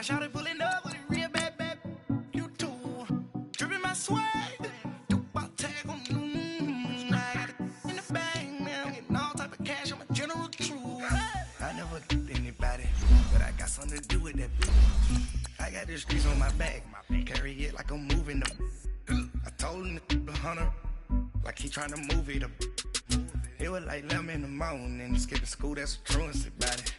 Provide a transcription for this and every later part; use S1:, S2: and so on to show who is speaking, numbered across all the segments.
S1: shot it pulling up with a real bad, bad. You too. Dripping my swag. Do about tag on. I got it in the bag, man. I'm getting all type of cash. I'm a general truth. I never did anybody, but I got something to do with that. I got the streets on my back. Carry it like I'm moving them. I told him the hunter, like he trying to move it up. It was like 11 in the morning, skipping school, that's a truancy about it.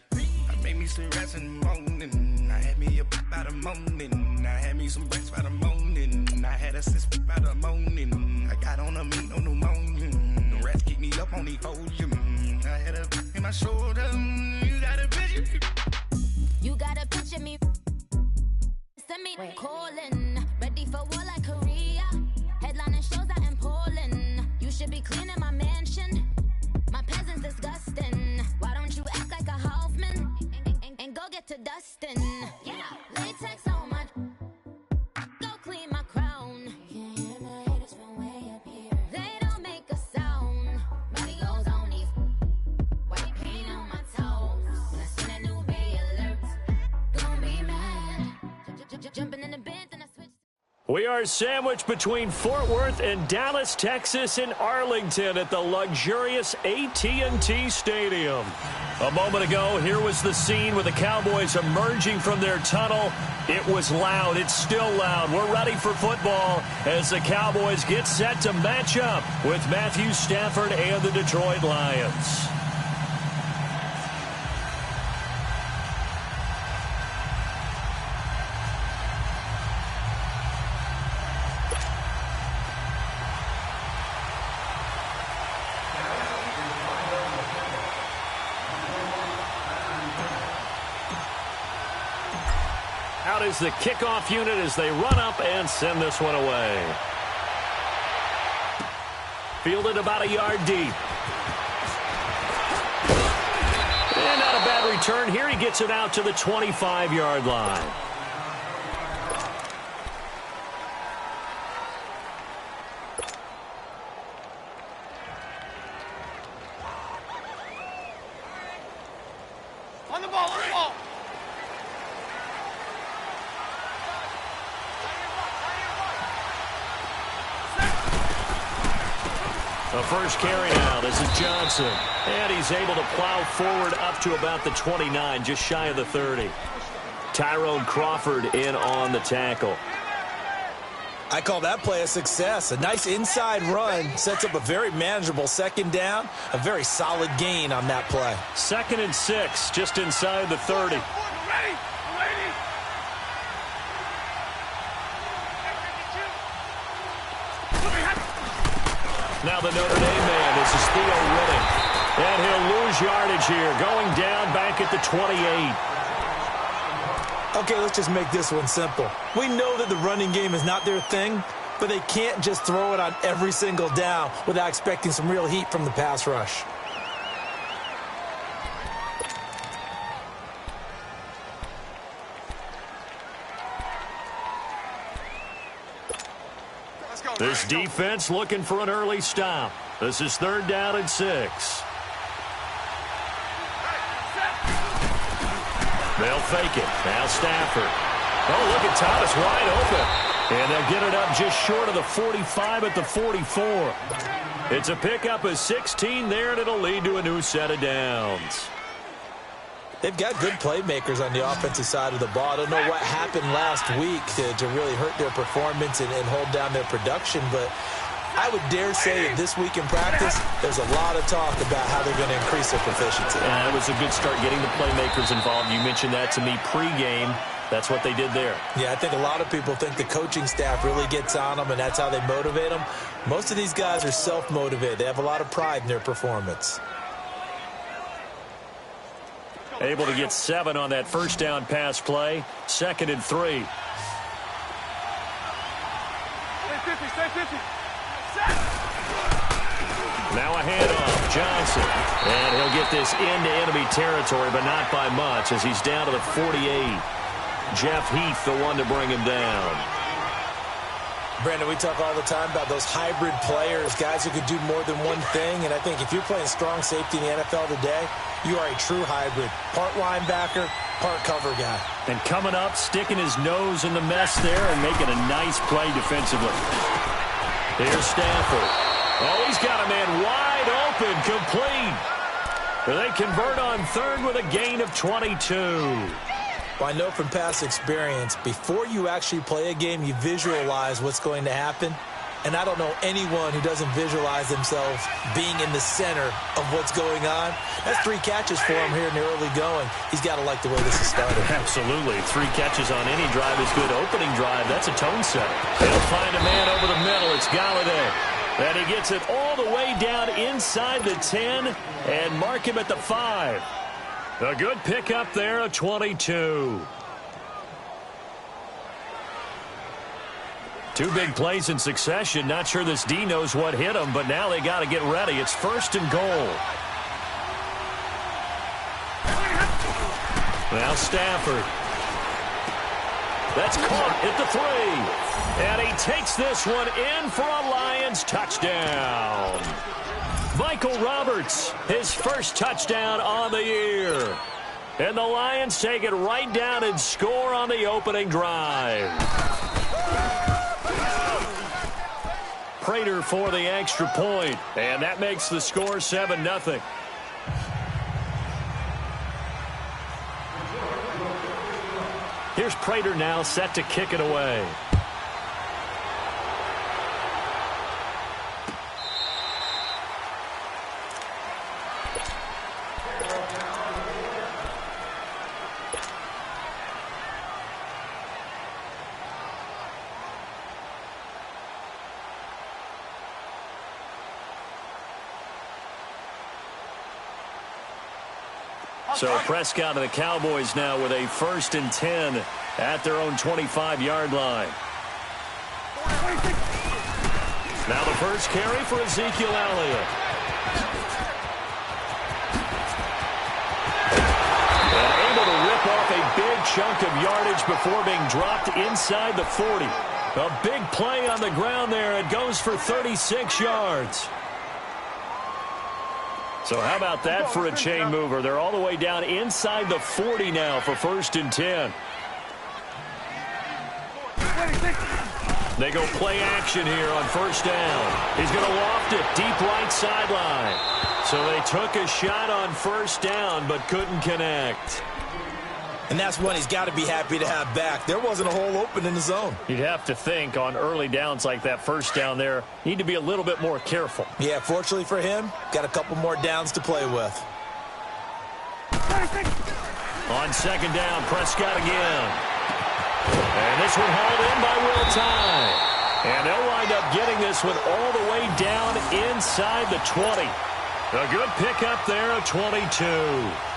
S1: I made me some rats in the morning, I had me a pop by the morning. I had me some breaks by the morning, I had a sis by the morning. I got on a mint on the morning, the rats keep me up on the podium. I had a in my shoulder, you got a picture.
S2: You got a picture me. Send me calling, ready for war like Korea. Headlining shows out in Poland. You should be cleaning my mansion. My peasants disgusting. Why don't you act like a Hoffman and go get to dustin'? Yeah, latex on my. Go clean my crown. You can't hear my haters from way up here. They don't make a sound. Body goes on these. White paint on my toes. When I see that new Bay alert, gonna be mad. Jumping in the bed, then I switch.
S3: We are sandwiched between Fort Worth and Dallas, Texas, and Arlington at the luxurious AT&T Stadium. A moment ago, here was the scene with the Cowboys emerging from their tunnel. It was loud. It's still loud. We're ready for football as the Cowboys get set to match up with Matthew Stafford and the Detroit Lions. Out is the kickoff unit as they run up and send this one away. Fielded about a yard deep. And not a bad return here. He gets it out to the 25-yard line.
S1: On the ball, on the ball.
S3: The first carry now, this is Johnson. And he's able to plow forward up to about the 29, just shy of the 30. Tyrone Crawford in on the tackle.
S4: I call that play a success. A nice inside run sets up a very manageable second down. A very solid gain on that play.
S3: 2nd and 6, just inside the 30. Now the Notre Dame man, this is Theo Riddick. And he'll lose yardage here, going down back at the 28.
S4: Okay, let's just make this one simple. We know that the running game is not their thing, but they can't just throw it on every single down without expecting some real heat from the pass rush.
S3: This defense looking for an early stop. This is 3rd down and 6. They'll fake it. Now Stafford. Oh, look at Thomas wide open. And they'll get it up just short of the 45 at the 44. It's a pickup of 16 there, and it'll lead to a new set of downs.
S4: They've got good playmakers on the offensive side of the ball. I don't know what happened last week to really hurt their performance and hold down their production, but I would dare say that this week in practice, there's a lot of talk about how they're going to increase their proficiency.
S3: It was a good start getting the playmakers involved. You mentioned that to me pregame. That's what they did there.
S4: Yeah, I think a lot of people think the coaching staff really gets on them, and that's how they motivate them. Most of these guys are self-motivated. They have a lot of pride in their performance.
S3: Able to get 7 on that first down pass play. 2nd and 3. Now a handoff. Johnson. And he'll get this into enemy territory, but not by much as he's down to the 48. Jeff Heath, the one to bring him down.
S4: Brandon, we talk all the time about those hybrid players, guys who could do more than one thing. And I think if you're playing strong safety in the NFL today, You are a true hybrid. Part linebacker, part cover guy.
S3: And coming up, sticking his nose in the mess there and making a nice play defensively. Here's Stafford. Oh, he's got a man wide open, complete. They convert on third with a gain of 22.
S4: Well, I know from past experience, before you actually play a game, you visualize what's going to happen. And I don't know anyone who doesn't visualize themselves being in the center of what's going on. That's 3 catches for him here in the early going. He's got to like the way this is started.
S3: Absolutely. 3 catches on any drive is good. Opening drive, that's a tone setter. He'll find a man over the middle. It's Galladay. And he gets it all the way down inside the 10 and mark him at the 5. A good pickup there, a 22. 2 big plays in succession. Not sure this D knows what hit him, but now they got to get ready. It's 1st and goal. Now Stafford. That's caught at the 3. And he takes this one in for a Lions touchdown. Michael Roberts, his first touchdown on the year. And the Lions take it right down and score on the opening drive. Prater for the extra point, and that makes the score 7-0. Here's Prater now set to kick it away. So Prescott and the Cowboys now with a 1st and 10 at their own 25-yard line. Now the first carry for Ezekiel Elliott. And able to rip off a big chunk of yardage before being dropped inside the 40. A big play on the ground there. It goes for 36 yards. So how about that for a chain mover? They're all the way down inside the 40 now for 1st and 10. They go play action here on 1st down. He's going to loft it deep right sideline. So they took a shot on 1st down but couldn't connect.
S4: And that's one he's got to be happy to have back. There wasn't a hole open in the zone.
S3: You'd have to think on early downs like that 1st down there, need to be a little bit more careful.
S4: Yeah, fortunately for him, got a couple more downs to play with.
S3: On 2nd down, Prescott again. And this one hauled in by Will Tye. And they'll wind up getting this one all the way down inside the 20. A good pickup there of 22.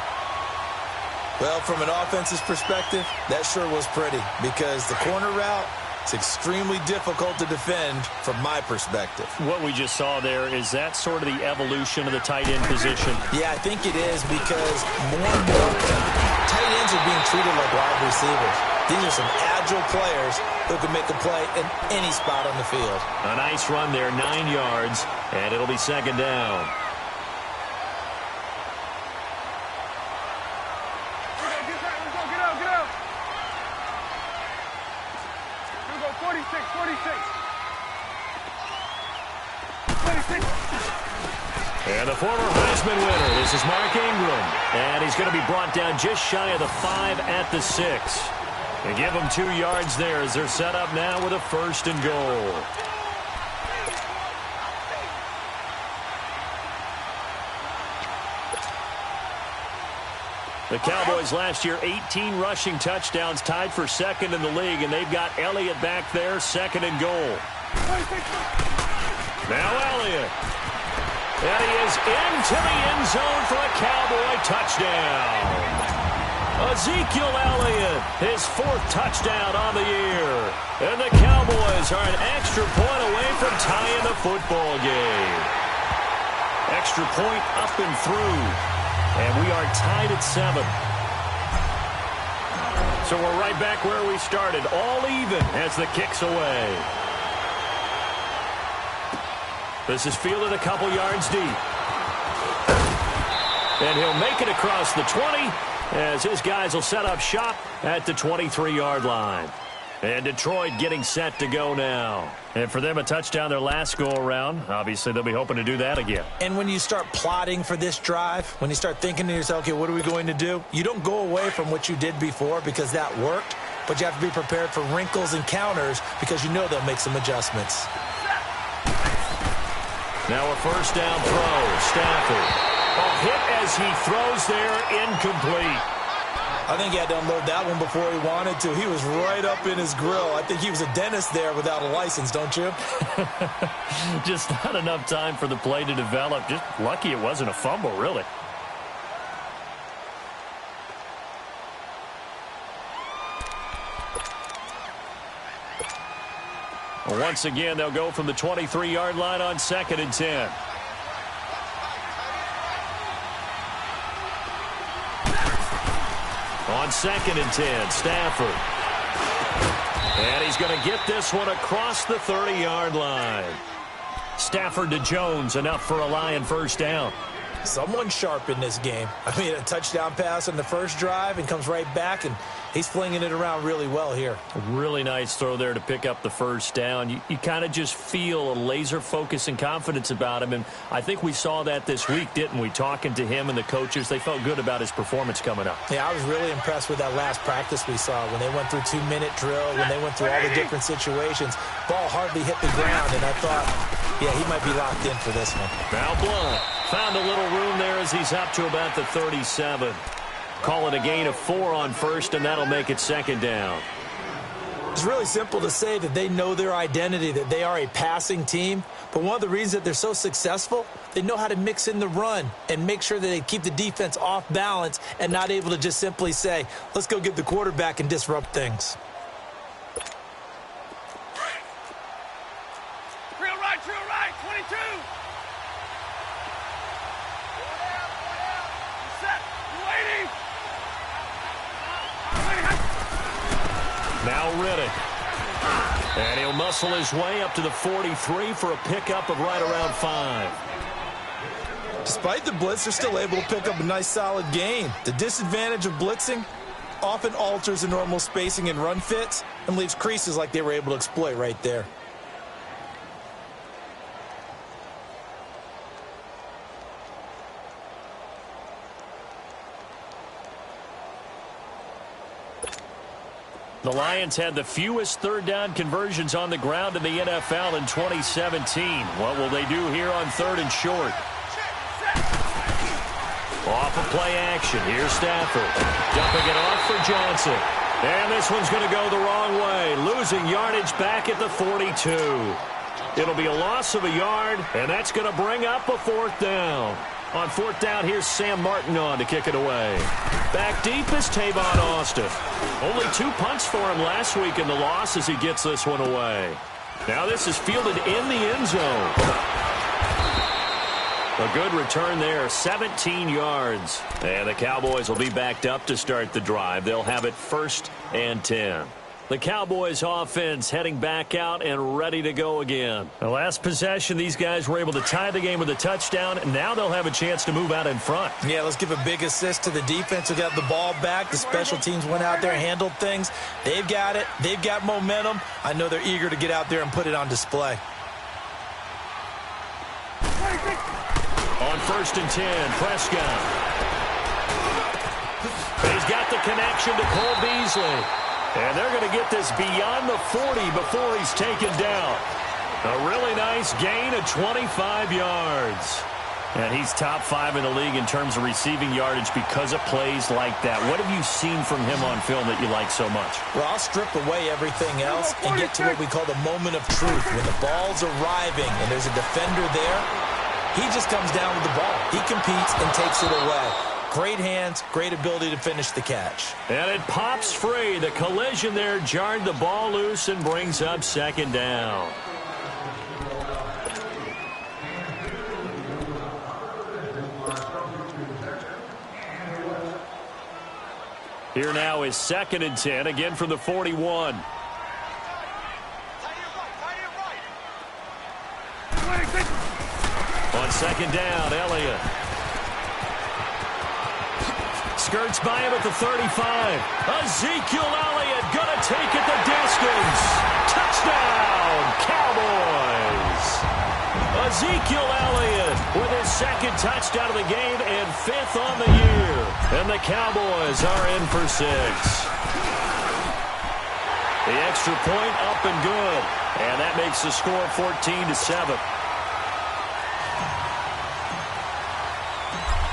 S4: Well, from an offense's perspective, that sure was pretty because the corner route is extremely difficult to defend from my perspective.
S3: What we just saw there, is that sort of the evolution of the tight end position?
S4: Yeah, I think it is because more and more tight ends are being treated like wide receivers. These are some agile players who can make a play in any spot on the field.
S3: A nice run there, 9 yards, and it'll be 2nd down. And the former Heisman winner, this is Mark Ingram. And he's going to be brought down just shy of the 5 at the 6. They give him 2 yards there as they're set up now with a 1st and goal. The Cowboys last year, 18 rushing touchdowns, tied for 2nd in the league, and they've got Elliott back there, 2nd and goal. Now Elliott. And he is into the end zone for a Cowboy touchdown. Ezekiel Elliott, his 4th touchdown on the year. And the Cowboys are an extra point away from tying the football game. Extra point up and through. And we are tied at 7. So we're right back where we started, all even as the kick's away. This is fielded a couple yards deep. And he'll make it across the 20 as his guys will set up shop at the 23-yard line. And Detroit getting set to go now. And for them, a touchdown their last go-around. Obviously, they'll be hoping to do that again.
S4: And when you start plotting for this drive, when you start thinking to yourself, okay, what are we going to do? You don't go away from what you did before because that worked, but you have to be prepared for wrinkles and counters because you know they'll make some adjustments.
S3: Now a first down throw. Stafford. A hit as he throws there, incomplete.
S4: I think he had to unload that one before he wanted to. He was right up in his grill. I think he was a dentist there without a license, don't you?
S3: Just not enough time for the play to develop. Just lucky it wasn't a fumble, really. Once again, they'll go from the 23-yard line on 2nd and 10. On 2nd and 10, Stafford. And he's going to get this one across the 30-yard line. Stafford to Jones, enough for a Lion first down.
S4: Someone sharp in this game. I mean, a touchdown pass on the first drive and comes right back, and he's flinging it around really well here.
S3: A really nice throw there to pick up the first down. You kind of just feel a laser focus and confidence about him, and I think we saw that this week, didn't we? Talking to him and the coaches, they felt good about his performance coming up.
S4: Yeah, I was really impressed with that last practice we saw when they went through 2-minute drill, when they went through all the different situations. Ball hardly hit the ground, and I thought, yeah, he might be locked in for this one.
S3: Now Blunt found a little room there as he's up to about the 37. Call it a gain of 4 on first, and that'll make it 2nd down.
S4: It's really simple to say that they know their identity, that they are a passing team. But one of the reasons that they're so successful, they know how to mix in the run and make sure that they keep the defense off balance and not able to just simply say, let's go get the quarterback and disrupt things.
S1: Drill right, 22.
S3: Now Riddick. And he'll muscle his way up to the 43 for a pickup of right around 5.
S4: Despite the blitz, they're still able to pick up a nice solid gain. The disadvantage of blitzing often alters the normal spacing and run fits and leaves creases like they were able to exploit right there.
S3: The Lions had the fewest third down conversions on the ground in the NFL in 2017. What will they do here on 3rd and short? Off of play action. Here's Stafford. Dumping it off for Johnson. And this one's going to go the wrong way. Losing yardage back at the 42. It'll be a loss of a yard, and that's going to bring up a 4th down. On 4th down, here's Sam Martin on to kick it away. Back deep is Tavon Austin. Only 2 punts for him last week in the loss as he gets this one away. Now this is fielded in the end zone. A good return there, 17 yards. And the Cowboys will be backed up to start the drive. They'll have it 1st and 10. The Cowboys offense heading back out and ready to go again. The last possession, these guys were able to tie the game with a touchdown, and now they'll have a chance to move out in front.
S4: Yeah, let's give a big assist to the defense who got the ball back. The special teams went out there and handled things. They've got it. They've got momentum. I know they're eager to get out there and put it on display.
S3: On 1st and 10, Prescott. He's got the connection to Cole Beasley. And they're going to get this beyond the 40 before he's taken down. A really nice gain of 25 yards. And he's top 5 in the league in terms of receiving yardage because of plays like that. What have you seen from him on film that you like so much?
S4: Well, I'll strip away everything else and get to what we call the moment of truth. When the ball's arriving and there's a defender there, he just comes down with the ball. He competes and takes it away. Great hands, great ability to finish the catch.
S3: And it pops free. The collision there jarred the ball loose and brings up 2nd down. Here now is 2nd and 10, again from the 41. On 2nd down, Elliott. skirts by him at the 35. Ezekiel Elliott gonna take it the distance. Touchdown, Cowboys. Ezekiel Elliott with his second touchdown of the game and 5th on the year. And the Cowboys are in for 6. The extra point up and good. And that makes the score 14-7.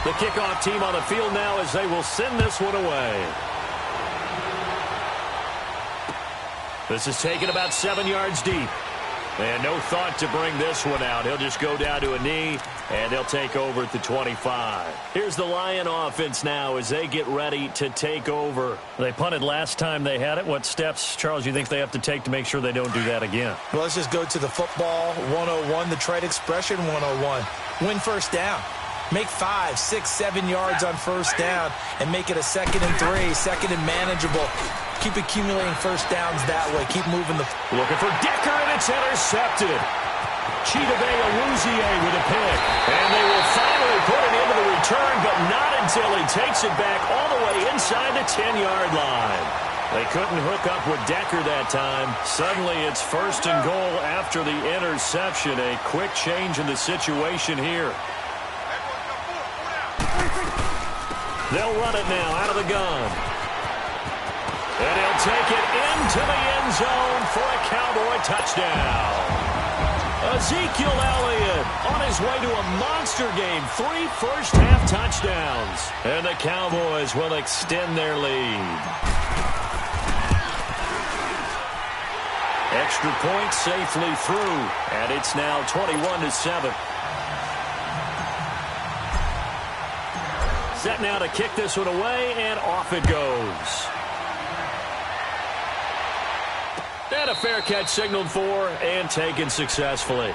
S3: The kickoff team on the field now as they will send this one away. This is taken about 7 yards deep. And no thought to bring this one out. He'll just go down to a knee, and they'll take over at the 25. Here's the Lion offense now as they get ready to take over. They punted last time they had it. What steps, Charles, you think they have to take to make sure they don't do that again?
S4: Well, let's just go to the football 101, the trade expression 101. Win first down. Make 5, 6, 7 yards on first down and make it a 2nd and 3, 2nd and manageable. Keep accumulating first downs that way. Keep moving the...
S3: Looking for Decker, and it's intercepted. Chidobe Awuzie with a pick. And they will finally put it into the return, but not until he takes it back all the way inside the 10-yard line. They couldn't hook up with Decker that time. Suddenly it's 1st and goal after the interception. A quick change in the situation here. They'll run it now out of the gun. And he'll take it into the end zone for a Cowboy touchdown. Ezekiel Elliott on his way to a monster game. 3 first-half touchdowns. And the Cowboys will extend their lead. Extra point safely through. And it's now 21-7. Set now to kick this one away, and off it goes. And a fair catch signaled for and taken successfully.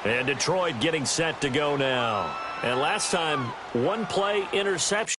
S3: And Detroit getting set to go now. And last time, one play interception.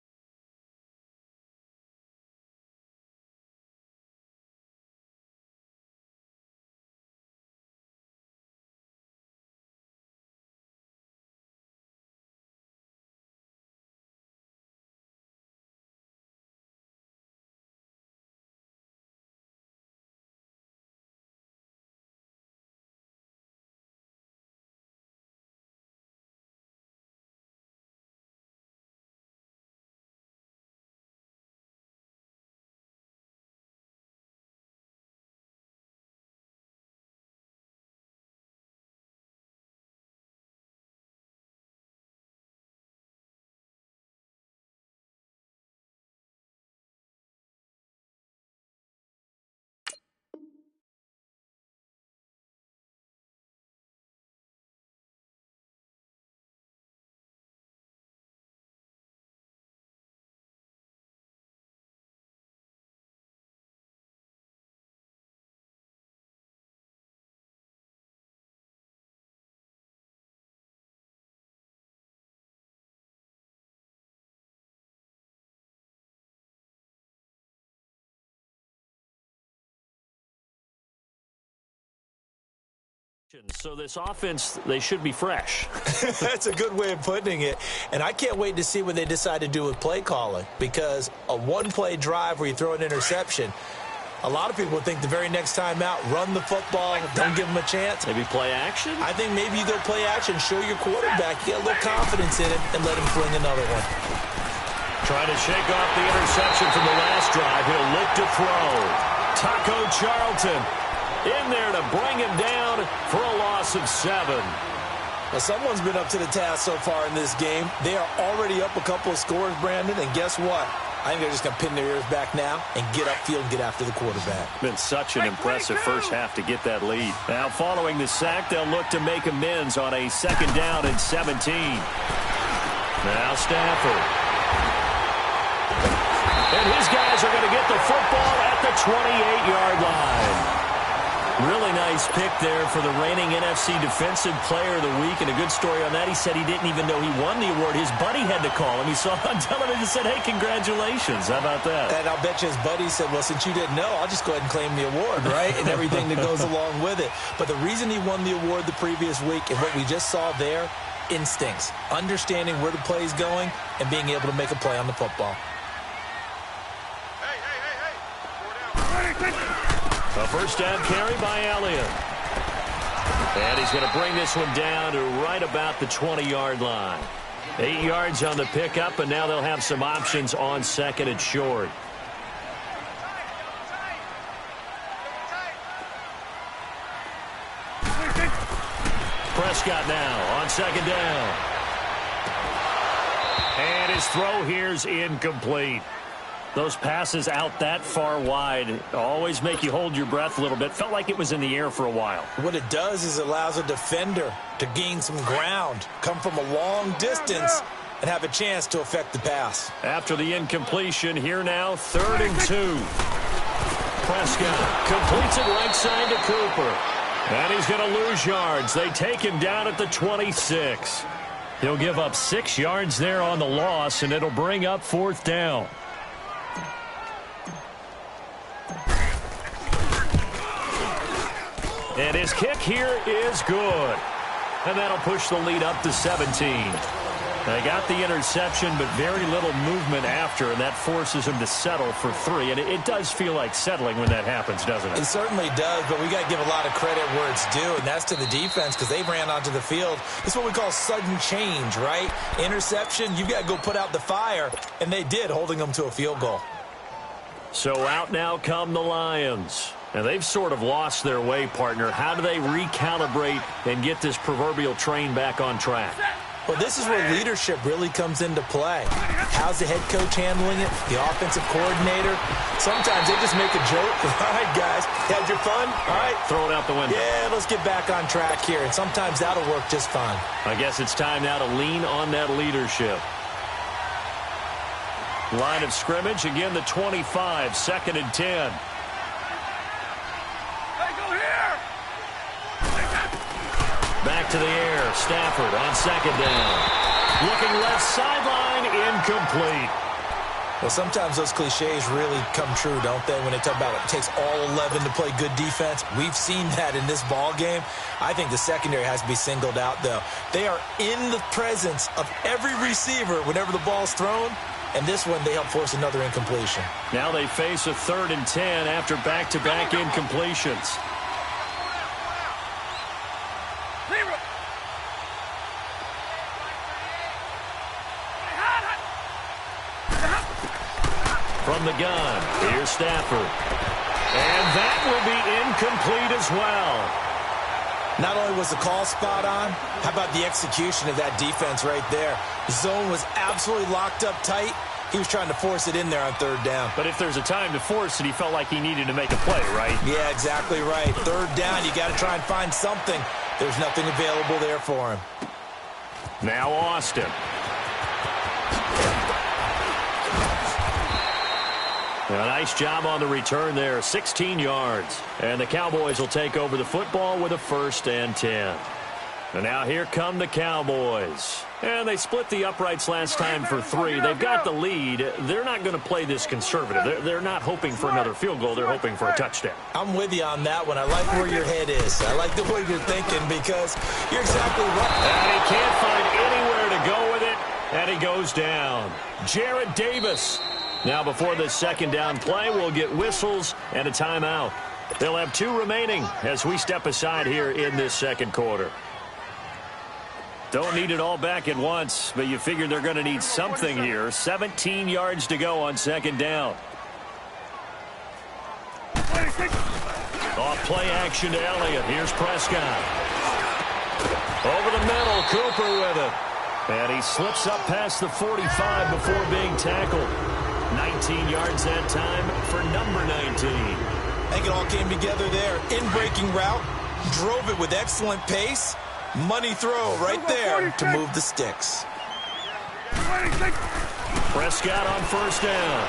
S3: So this offense, they should be fresh.
S4: That's a good way of putting it. And I can't wait to see what they decide to do with play calling, because a one-play drive where you throw an interception, a lot of people think the very next time out, run the football, don't give them a chance.
S3: Maybe play action?
S4: I think maybe you go play action, show your quarterback, you get a little confidence in it, and let him fling another one.
S3: Trying to shake off the interception from the last drive. He'll look to throw. Taco Charlton in there to bring him down for a loss of 7.
S4: Well, someone's been up to the task so far in this game. They are already up a couple of scores, Brandon, and guess what? I think they're just going to pin their ears back now and get upfield and get after the quarterback.
S3: Been such an impressive first half to get that lead. Now, following the sack, they'll look to make amends on a 2nd down and 17. Now Stafford. And his guys are going to get the football at the 28-yard line. Really nice pick there for the reigning NFC Defensive Player of the Week. And a good story on that, he said he didn't even know he won the award. His buddy had to call him. He saw on television and said, hey, congratulations. How about that?
S4: And I'll bet you his buddy said, well, since you didn't know, I'll just go ahead and claim the award, right? And everything that goes along with it. But the reason he won the award the previous week and what we just saw there, instincts, understanding where the play is going and being able to make a play on the football.
S3: A first down carry by Elliott. And he's going to bring this one down to right about the 20-yard line. 8 yards on the pickup, and now they'll have some options on second and short. Prescott now on second down. And his throw here's incomplete. Those passes out that far wide always make you hold your breath a little bit. Felt like it was in the air for a while.
S4: What it does is it allows a defender to gain some ground, come from a long distance, and have a chance to affect the pass.
S3: After the incompletion, here now, 3rd and 2. Prescott completes it right side to Cooper. And he's going to lose yards. They take him down at the 26. He'll give up 6 yards there on the loss, and it'll bring up 4th down. And his kick here is good. And that'll push the lead up to 17. They got the interception, but very little movement after, and that forces him to settle for 3. And it does feel like settling when that happens, doesn't it?
S4: It certainly does, but we got to give a lot of credit where it's due, and that's to the defense because they ran onto the field. It's what we call sudden change, right? Interception, you've got to go put out the fire, and they did, holding them to a field goal.
S3: So out now come the Lions. And they've sort of lost their way, partner. How do they recalibrate and get this proverbial train back on track?
S4: Well, this is where leadership really comes into play. How's the head coach handling it? The offensive coordinator? Sometimes they just make a joke. All right, guys, had your fun? All right.
S3: Throw it out the window.
S4: Yeah, let's get back on track here. And sometimes that'll work just fine.
S3: I guess it's time now to lean on that leadership. Line of scrimmage, again, the 25, 2nd and 10. Back to the air. Stafford on second down. Looking left sideline, incomplete.
S4: Well, sometimes those cliches really come true, don't they, when they talk about it takes all 11 to play good defense. We've seen that in this ball game. I think the secondary has to be singled out, though. They are in the presence of every receiver whenever the ball's thrown, and this one they help force another incompletion.
S3: Now they face a 3rd and 10 after back-to-back incompletions. From the gun, here's Stafford. And that will be incomplete as well.
S4: Not only was the call spot on, how about the execution of that defense right there? The zone was absolutely locked up tight. He was trying to force it in there on 3rd down.
S3: But if there's a time to force it, he felt like he needed to make a play, right?
S4: Yeah, exactly right. 3rd down, you got to try and find something. There's nothing available there for him.
S3: Now Austin. A nice job on the return there, 16 yards. And the Cowboys will take over the football with a 1st and 10. And now here come the Cowboys. And they split the uprights last time for 3. They've got the lead. They're not going to play this conservative. They're not hoping for another field goal. They're hoping for a touchdown.
S4: I'm with you on that one. I like where your head is. I like the way you're thinking because you're exactly right.
S3: And he can't find anywhere to go with it. And he goes down. Jarrad Davis. Now before this 2nd down play, we'll get whistles and a timeout. They'll have 2 remaining as we step aside here in this 2nd quarter. Don't need it all back at once, but you figure they're going to need something here. 17 yards to go on 2nd down. Off play action to Elliott. Here's Prescott. Over the middle, Cooper with it. And he slips up past the 45 before being tackled. 19 yards that time for number 19.
S4: I think it all came together there. In-breaking route, drove it with excellent pace. Money throw right there to move the sticks.
S3: Prescott on 1st down.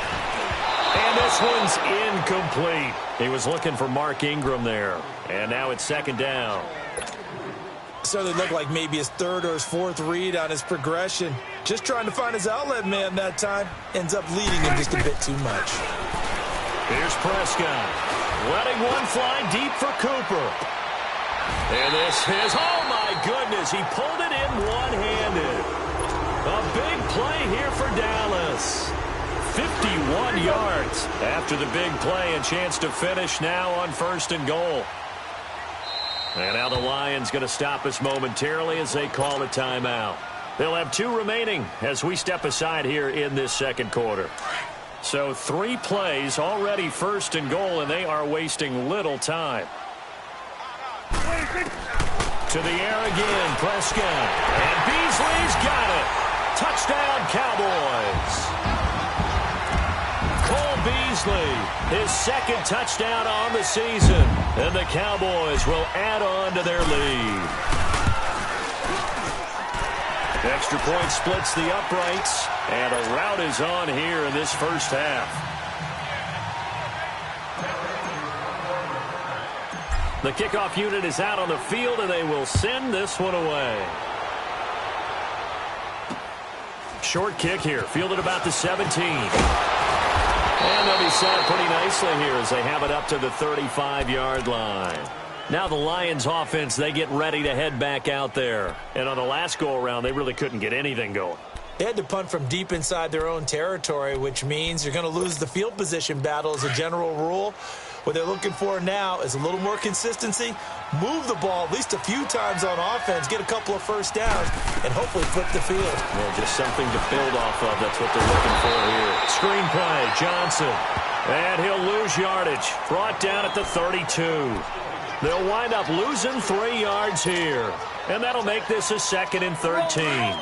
S3: And this one's incomplete. He was looking for Mark Ingram there. And now it's 2nd down.
S4: Certainly looked like maybe his 3rd or his 4th read on his progression. Just trying to find his outlet man that time. Ends up leading him just a bit too much.
S3: Here's Prescott. Letting one fly deep for Cooper. And this is, oh my goodness, he pulled it in one-handed. A big play here for Dallas. 51 yards after the big play, and chance to finish now on 1st and goal. And now the Lions going to stop us momentarily as they call a timeout. They'll have 2 remaining as we step aside here in this second quarter. So 3 plays already 1st and goal, and they are wasting little time. To the air again, Prescott. And Beasley's got it. Touchdown, Cowboys. Cole Beasley, his 2nd touchdown on the season. And the Cowboys will add on to their lead. Extra point splits the uprights. And a rout is on here in this first half. The kickoff unit is out on the field, and they will send this one away. Short kick here, fielded about the 17. And they'll be set up pretty nicely here as they have it up to the 35-yard line. Now the Lions offense, they get ready to head back out there. And on the last go-around, they really couldn't get anything going.
S4: They had to punt from deep inside their own territory, which means you're going to lose the field position battle as a general rule. What they're looking for now is a little more consistency, move the ball at least a few times on offense, get a couple of first downs, and hopefully flip the field.
S3: Well, just something to build off of. That's what they're looking for here. Screen play, Johnson. And he'll lose yardage. Brought down at the 32. They'll wind up losing 3 yards here. And that'll make this a 2nd and 13.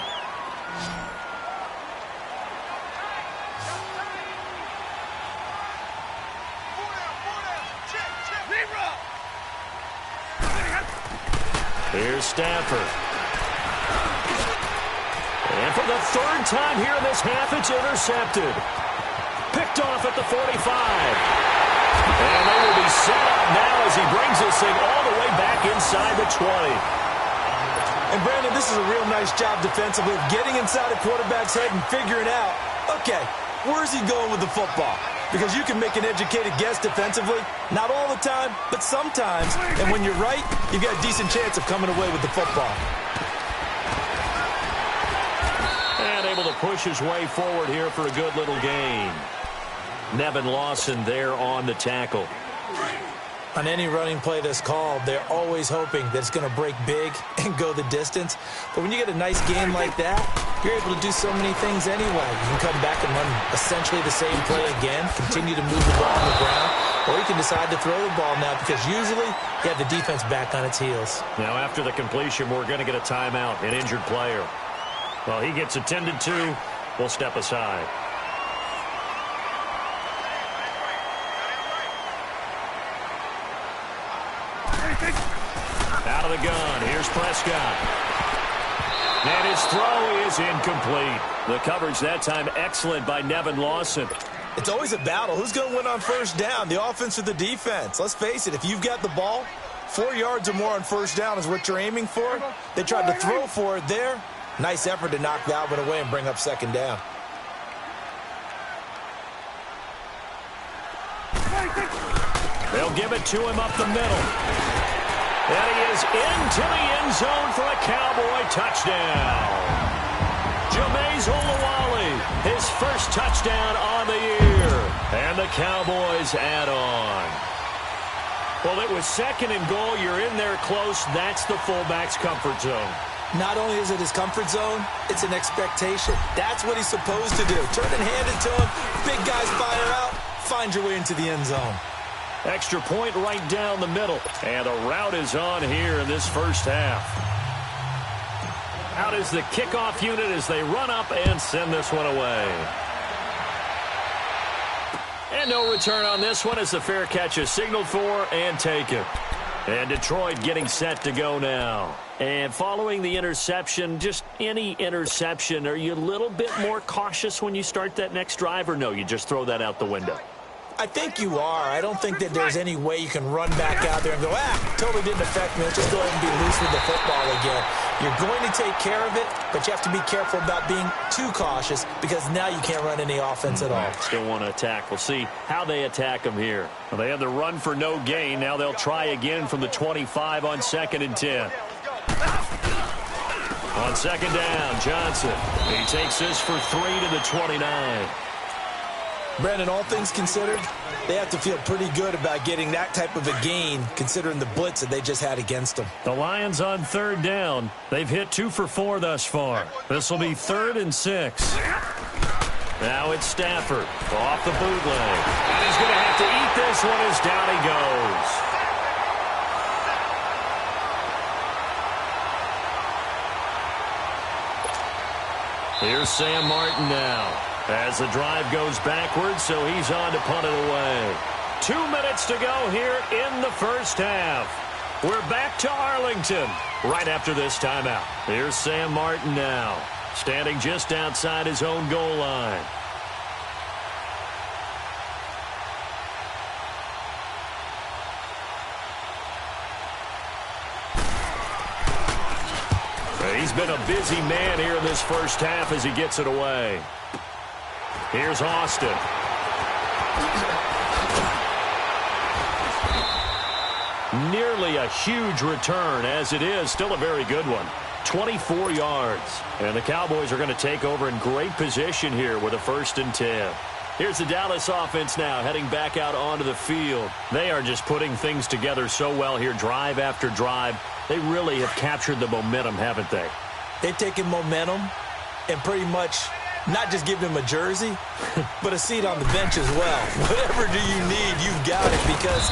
S3: Here's Stafford. And for the 3rd time here in this half, it's intercepted. Picked off at the 45. And they will be set up now as he brings this thing all the way back inside the 20.
S4: And, Brandon, this is a real nice job defensively of getting inside a quarterback's head and figuring out, okay, where's he going with the football? Because you can make an educated guess defensively. Not all the time, but sometimes. And when you're right, you've got a decent chance of coming away with the football.
S3: And able to push his way forward here for a good little gain. Nevin Lawson there on the tackle.
S4: On any running play that's called, they're always hoping that it's going to break big and go the distance. But when you get a nice game like that, you're able to do so many things anyway. You can come back and run essentially the same play again, continue to move the ball on the ground, or you can decide to throw the ball now because usually you have the defense back on its heels.
S3: Now after the completion, we're going to get a timeout, an injured player. Well, he gets attended to. We'll step aside. Out of the gun, here's Prescott. And his throw is incomplete. The coverage that time excellent by Nevin Lawson.
S4: It's always a battle. Who's going to win on first down, the offense or the defense? Let's face it, if you've got the ball, 4 yards or more on first down is what you're aiming for. They tried to throw for it there. Nice effort to knock that one away and bring up 2nd down.
S3: They'll give it to him up the middle. And he is into the end zone for a Cowboy touchdown. Jameis Olawale, his first touchdown on the year. And the Cowboys add on. Well, it was 2nd and goal. You're in there close. That's the fullback's comfort zone.
S4: Not only is it his comfort zone, it's an expectation. That's what he's supposed to do. Turn and hand it to him. Big guys fire out. Find your way into the end zone.
S3: Extra point right down the middle. And a rout is on here in this first half. Out is the kickoff unit as they run up and send this one away. And no return on this one as the fair catch is signaled for and taken. And Detroit getting set to go now. And following the interception, just any interception, are you a little bit more cautious when you start that next drive, or no, you just throw that out the window?
S4: I think you are. I don't think that there's any way you can run back out there and go, totally didn't affect me. Let's just go ahead and be loose with the football again. You're going to take care of it, but you have to be careful about being too cautious because now you can't run any offense at all.
S3: Still want to attack. We'll see how they attack them here. Well, they had the run for no gain. Now they'll try again from the 25 on 2nd and 10. On 2nd down, Johnson. He takes this for 3 to the 29.
S4: Brandon, all things considered, they have to feel pretty good about getting that type of a gain considering the blitz that they just had against them.
S3: The Lions on third down. They've hit 2 for 4 thus far. This will be 3rd and 6. Now it's Stafford off the bootleg. And he's going to have to eat this one as down he goes. Here's Sam Martin now as the drive goes backwards, so he's on to punt it away. 2 minutes to go here in the first half. We're back to Arlington right after this timeout. Here's Sam Martin now, standing just outside his own goal line. He's been a busy man here in this first half as he gets it away. Here's Austin. Nearly a huge return, as it is still a very good one. 24 yards. And the Cowboys are going to take over in great position here with a 1st and 10. Here's the Dallas offense now heading back out onto the field. They are just putting things together so well here, drive after drive. They really have captured the momentum, haven't they?
S4: They've taken momentum and pretty much not just give them a jersey, but a seat on the bench as well. Whatever do you need, you've got it, because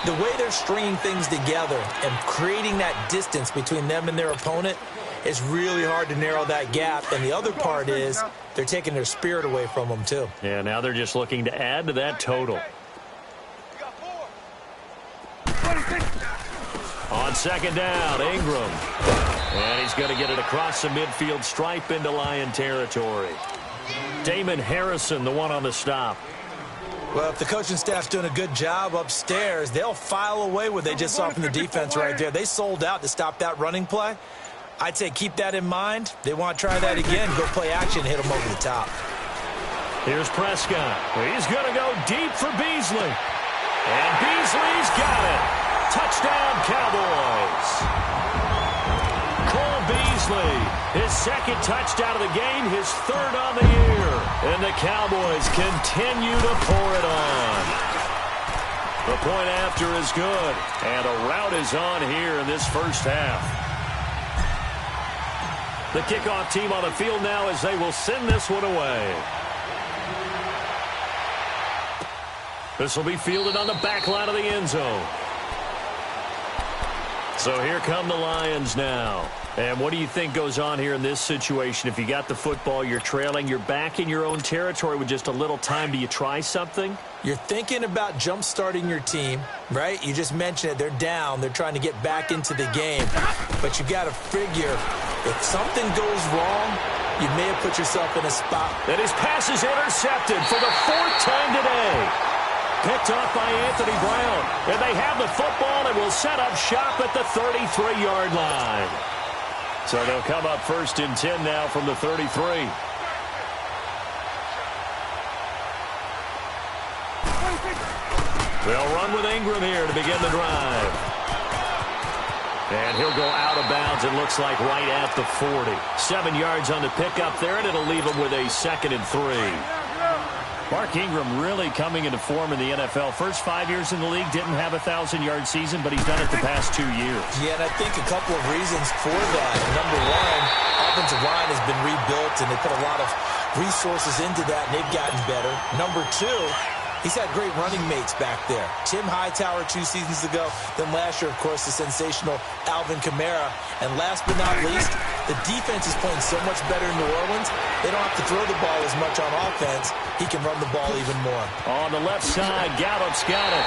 S4: the way they're stringing things together and creating that distance between them and their opponent is really hard to narrow that gap. And the other part is they're taking their spirit away from them, too.
S3: Yeah, now they're just looking to add to that total. On 2nd down, Ingram. And he's going to get it across the midfield stripe into Lion territory. Damon Harrison, the one on the stop.
S4: Well, if the coaching staff's doing a good job upstairs, they'll file away what they just saw from the defense right there. They sold out to stop that running play. I'd say keep that in mind. They want to try that again, go play action, hit them over the top.
S3: Here's Prescott. He's going to go deep for Beasley. And Beasley's got it. Touchdown, Cowboys. Cole Beasley, his 2nd touchdown of the game, his 3rd on the year. And the Cowboys continue to pour it on. The point after is good. And a rout is on here in this first half. The kickoff team on the field now as they will send this one away. This will be fielded on the back line of the end zone. So here come the Lions now. And what do you think goes on here in this situation? If you got the football, you're trailing, you're back in your own territory with just a little time. Do you try something?
S4: You're thinking about jump-starting your team, right? You just mentioned it. They're down. They're trying to get back into the game. But you got to figure, if something goes wrong, you may have put yourself in a spot.
S3: And his pass is intercepted for the 4th time today. Picked off by Anthony Brown. And they have the football and will set up shop at the 33-yard line. So they'll come up 1st and 10 now from the 33. They'll run with Ingram here to begin the drive. And he'll go out of bounds, it looks like right at the 40. 7 yards on the pickup there, and it'll leave him with a 2nd and 3. Mark Ingram really coming into form in the NFL. First 5 years in the league, didn't have a 1,000-yard season, but he's done it the past 2 years.
S4: Yeah, and I think a couple of reasons for that. Number one, offensive line has been rebuilt, and they put a lot of resources into that, and they've gotten better. Number two, he's had great running mates back there. Tim Hightower 2 seasons ago. Then last year, of course, the sensational Alvin Kamara. And last but not least, the defense is playing so much better in New Orleans, they don't have to throw the ball as much on offense. He can run the ball even more.
S3: On the left side, Gallup's got it.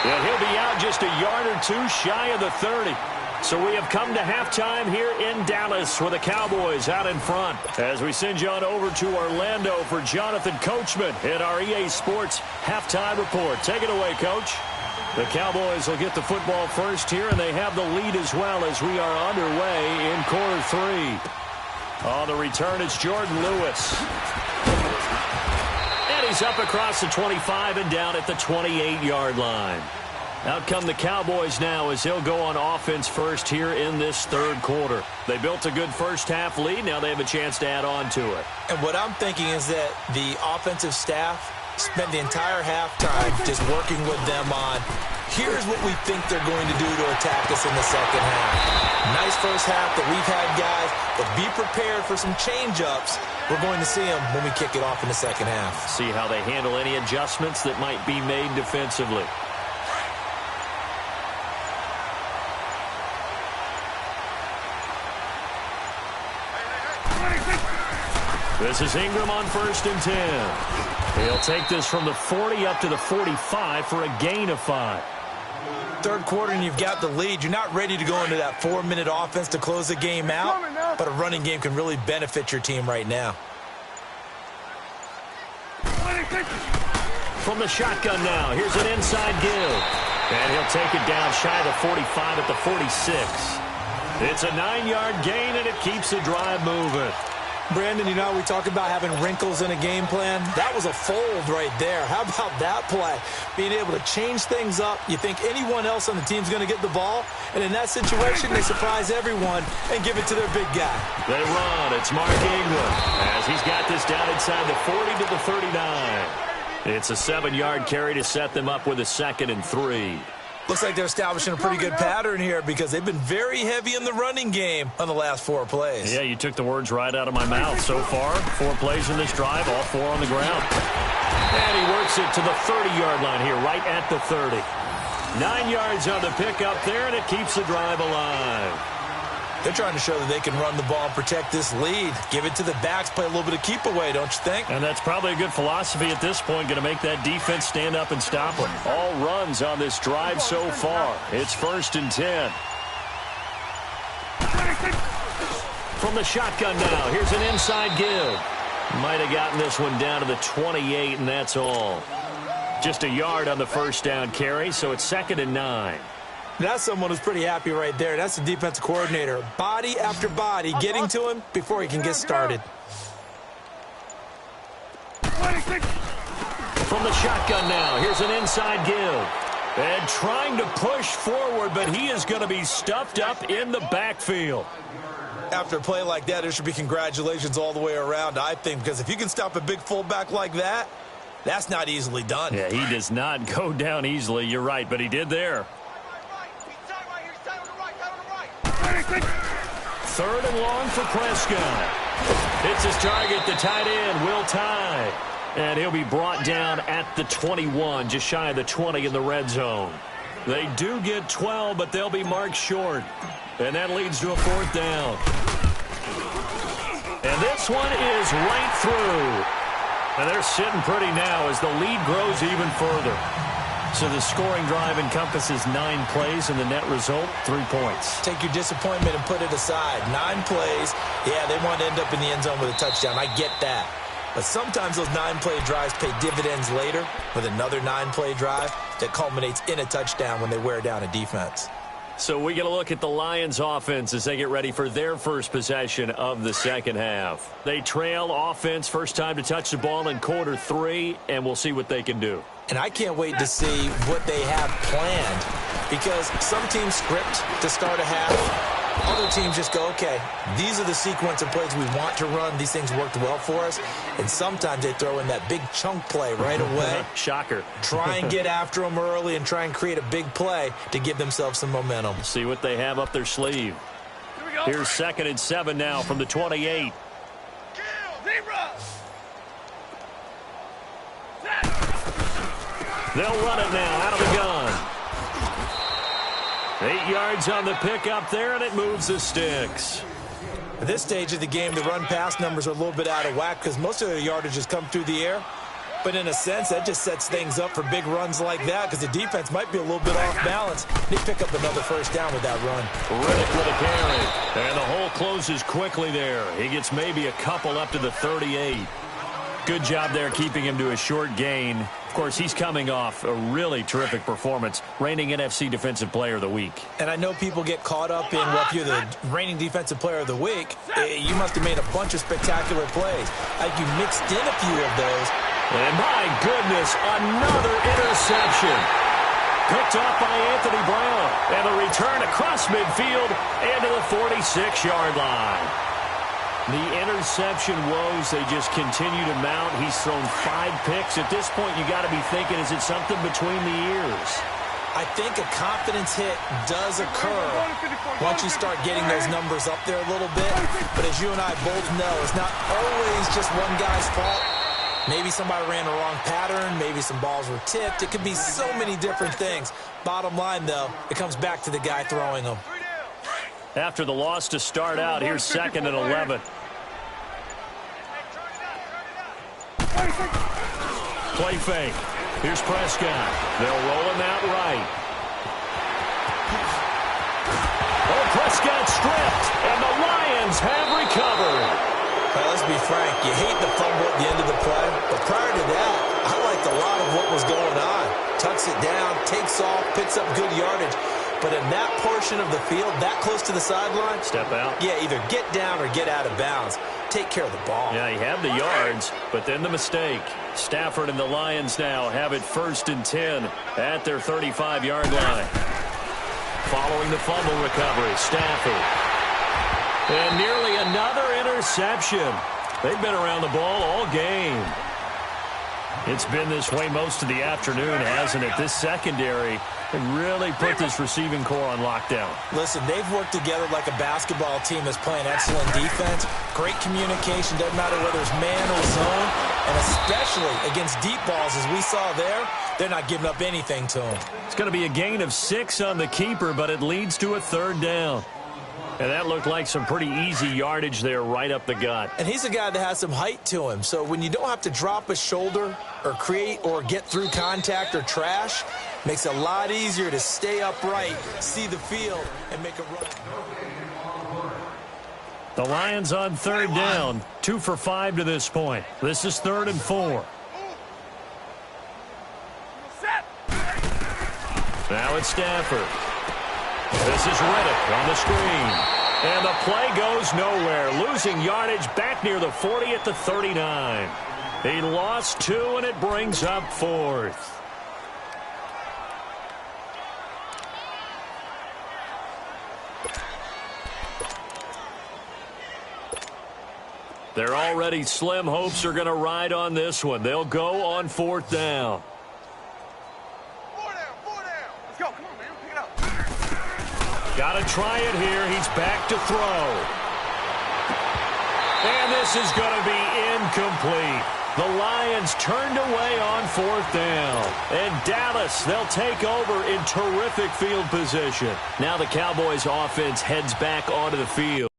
S3: And he'll be out just a yard or 2 shy of the 30. So we have come to halftime here in Dallas with the Cowboys out in front. As we send you on over to Orlando for Jonathan Coachman in our EA Sports halftime report. Take it away, Coach. The Cowboys will get the football first here, and they have the lead as well as we are underway in quarter 3. On the return, it's Jordan Lewis. And he's up across the 25 and down at the 28-yard line. Out come the Cowboys now as he'll go on offense first here in this 3rd quarter. They built a good first half lead. Now they have a chance to add on to it.
S4: And what I'm thinking is that the offensive staff spent the entire halftime just working with them on, here's what we think they're going to do to attack us in the second half. Nice first half that we've had, guys, but be prepared for some change-ups. We're going to see them when we kick it off in the second half.
S3: See how they handle any adjustments that might be made defensively. This is Ingram on 1st and 10. He'll take this from the 40 up to the 45 for a gain of 5.
S4: Third quarter and you've got the lead. You're not ready to go into that 4-minute offense to close the game out, but a running game can really benefit your team right now.
S3: From the shotgun now, here's an inside give. And he'll take it down shy of the 45 at the 46. It's a 9-yard gain, and it keeps the drive moving.
S4: Brandon, you know, we talk about having wrinkles in a game plan. That was a fold right there. How about that play? Being able to change things up. You think anyone else on the team's going to get the ball, and in that situation, they surprise everyone and give it to their big guy.
S3: They run. It's Mark Ingram as he's got this down inside the 40 to the 39. It's a 7-yard carry to set them up with a 2nd and 3.
S4: Looks like they're establishing a pretty good pattern here because they've been very heavy in the running game on the last 4 plays.
S3: Yeah, you took the words right out of my mouth. So far, 4 plays in this drive, all 4 on the ground. And he works it to the 30-yard line here, right at the 30. 9 yards on the pickup there, and it keeps the drive alive.
S4: They're trying to show that they can run the ball and protect this lead. Give it to the backs, play a little bit of keep away, don't you think?
S3: And that's probably a good philosophy at this point, going to make that defense stand up and stop them. All runs on this drive so far. It's 1st and 10. From the shotgun now, here's an inside give. Might have gotten this one down to the 28, and that's all. Just a yard on the first down carry, so it's 2nd and 9.
S4: That's someone who's pretty happy right there. That's the defensive coordinator. Body after body, getting to him before he can get started.
S3: From the shotgun now, here's an inside give. And trying to push forward, but he is going to be stuffed up in the backfield.
S4: After a play like that, there should be congratulations all the way around, I think, because if you can stop a big fullback like that, that's not easily done.
S3: Yeah, he does not go down easily. You're right, but he did there. 3rd and long for Prescott. It's his target, the tight end, Will Tye. And he'll be brought down at the 21, just shy of the 20 in the red zone. They do get 12, but they'll be marked short. And that leads to a 4th down. And this one is right through. And they're sitting pretty now as the lead grows even further. So the scoring drive encompasses 9 plays, and the net result, 3 points.
S4: Take your disappointment and put it aside. 9 plays. Yeah, they want to end up in the end zone with a touchdown. I get that. But sometimes those 9-play drives pay dividends later with another 9-play drive that culminates in a touchdown when they wear down a defense.
S3: So we get a look at the Lions offense as they get ready for their first possession of the second half. They trail offense, first time to touch the ball in quarter 3, and we'll see what they can do.
S4: And I can't wait to see what they have planned because some teams script to start a half. Other teams just go, okay, these are the sequence of plays we want to run. These things worked well for us. And sometimes they throw in that big chunk play right away.
S3: Shocker.
S4: Try and get after them early and try and create a big play to give themselves some momentum.
S3: See what they have up their sleeve. Here's 2nd and 7 now from the 28. They'll run it now out of the gun. 8 yards on the pickup there, and it moves the sticks.
S4: At this stage of the game, the run-pass numbers are a little bit out of whack because most of their yardage has come through the air. But in a sense, that just sets things up for big runs like that because the defense might be a little bit off balance. They pick up another first down with that run.
S3: Riddick with a carry. And the hole closes quickly there. He gets maybe a couple up to the 38. Good job there keeping him to a short gain. Of course, he's coming off a really terrific performance, reigning NFC Defensive Player of the Week.
S4: And I know people get caught up in, well, if you're the reigning Defensive Player of the Week, you must have made a bunch of spectacular plays. Like you mixed in a few of those.
S3: And my goodness, another interception. Picked off by Anthony Brown. And a return across midfield and to the 46-yard line. The interception woes, they just continue to mount. He's thrown 5 picks. At this point, you got to be thinking, is it something between the ears?
S4: I think a confidence hit does occur once you start getting those numbers up there a little bit. But as you and I both know, it's not always just one guy's fault. Maybe somebody ran the wrong pattern. Maybe some balls were tipped. It could be so many different things. Bottom line, though, it comes back to the guy throwing them.
S3: After the loss to start out, here's 2nd and 11. Play fake. Here's Prescott. They'll roll him out right. Oh, Prescott stripped, and the Lions have recovered.
S4: Well, let's be frank. You hate the fumble at the end of the play, but prior to that, I liked a lot of what was going on. Tucks it down, takes off, picks up good yardage. But in that portion of the field, that close to the sideline,
S3: step out.
S4: Yeah, either get down or get out of bounds. Take care of the ball.
S3: Yeah, he had the yards, but then the mistake. Stafford and the Lions now have it 1st and 10 at their 35-yard line. Following the fumble recovery, Stafford. And nearly another interception. They've been around the ball all game. It's been this way most of the afternoon, hasn't it? This secondary really put this receiving core on lockdown.
S4: Listen, they've worked together like a basketball team that's playing excellent defense. Great communication, doesn't matter whether it's man or zone. And especially against deep balls, as we saw there, they're not giving up anything to them.
S3: It's going to be a gain of 6 on the keeper, but it leads to a 3rd down. And that looked like some pretty easy yardage there right up the gut.
S4: And he's a guy that has some height to him. So when you don't have to drop a shoulder or create or get through contact or trash, makes it a lot easier to stay upright, see the field, and make a run.
S3: The Lions on 3rd down, 2 for 5 to this point. This is 3rd and 4. Now it's Stafford. This is Riddick on the screen. And the play goes nowhere. Losing yardage back near the 40 at the 39. He lost 2, and it brings up 4th. They're already slim hopes are going to ride on this one. They'll go on 4th down. Got to try it here. He's back to throw. And this is going to be incomplete. The Lions turned away on 4th down. And Dallas, they'll take over in terrific field position. Now the Cowboys offense heads back onto the field.